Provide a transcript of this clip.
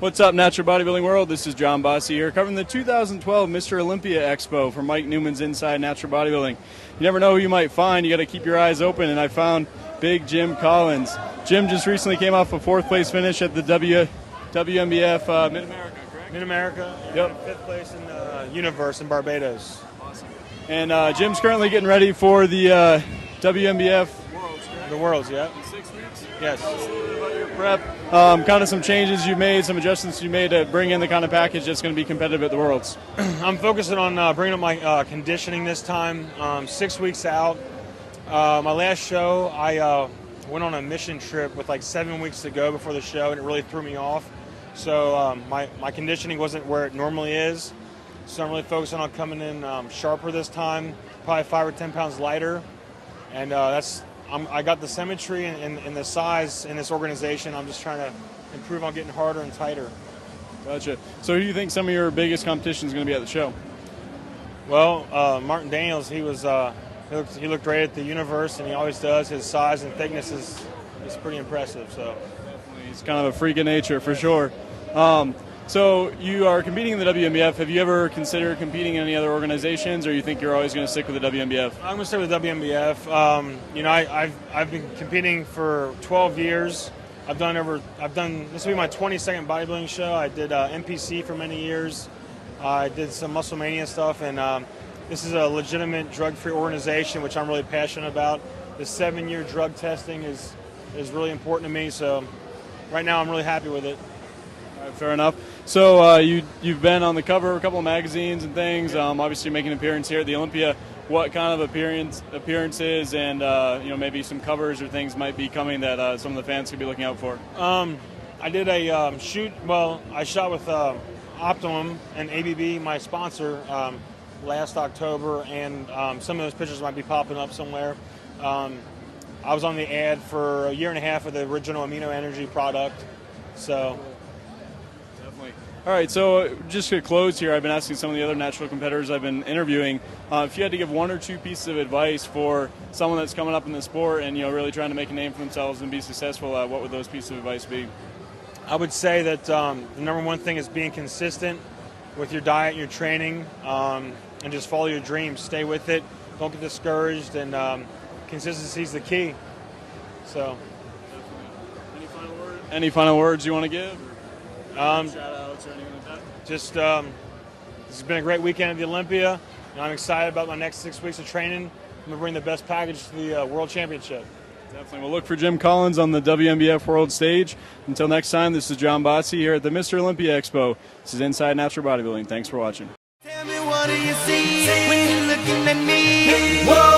What's up, Natural Bodybuilding World? This is John Bossy here, covering the 2012 Mr. Olympia Expo for Mike Newman's Inside Natural Bodybuilding. You never know who you might find. You got to keep your eyes open, and I found big Jim Collins. Jim just recently came off a 4th place finish at the WNBF Mid-America, correct? Mid-America, and Yep. 5th place in the Universe in Barbados. Awesome. And Jim's currently getting ready for the WNBF Worlds, correct? The Worlds, yeah. In 6 weeks? Yes. Tell us a little bit about your prep, kind of some changes you made, some adjustments you made to bring in the kind of package that's going to be competitive at the Worlds. I'm focusing on bringing up my conditioning this time. 6 weeks out. My last show, I went on a mission trip with like 7 weeks to go before the show, and it really threw me off. So my conditioning wasn't where it normally is. So I'm really focusing on coming in sharper this time, probably 5 or 10 pounds lighter. And I got the symmetry and the size in this organization. I'm just trying to improve on getting harder and tighter. Gotcha. So who do you think some of your biggest competition is going to be at the show? Well, Martin Daniels, he looked great at the Universe, and he always does. His size and thickness is pretty impressive. So definitely, he's kind of a freak of nature for sure. So you are competing in the WNBF. Have you ever considered competing in any other organizations, or you think you're always going to stick with the WNBF? I'm going to stick with WNBF. I've been competing for 12 years. This will be my 22nd bodybuilding show. I did NPC for many years. I did some Musclemania stuff, and this is a legitimate drug-free organization, which I'm really passionate about. The 7-year drug testing is really important to me, so right now I'm really happy with it. All right, fair enough. So you've been on the cover of a couple of magazines and things. Obviously making an appearance here at the Olympia. What kind of appearances and maybe some covers or things might be coming that some of the fans could be looking out for? I did a shoot. Well, I shot with Optimum and ABB, my sponsor, last October, and some of those pictures might be popping up somewhere. I was on the ad for a year and a half of the original Amino Energy product. So. Definitely. All right, so just to close here, I've been asking some of the other natural competitors I've been interviewing, if you had to give 1 or 2 pieces of advice for someone that's coming up in the sport and really trying to make a name for themselves and be successful, what would those pieces of advice be? I would say that the number one thing is being consistent with your diet and your training, and just follow your dreams. Stay with it. Don't get discouraged, and consistency is the key. So, any final words you want to give? Shout outs or anything like that? Just this has been a great weekend at the Olympia, and I'm excited about my next 6 weeks of training. I'm going to bring the best package to the World Championship. Definitely. We'll look for Jim Collins on the WNBF World stage. Until next time, this is John Bossy here at the Mr. Olympia Expo. This is Inside Natural Bodybuilding. Thanks for watching. Tell me, what do you see when you're looking at me? Whoa.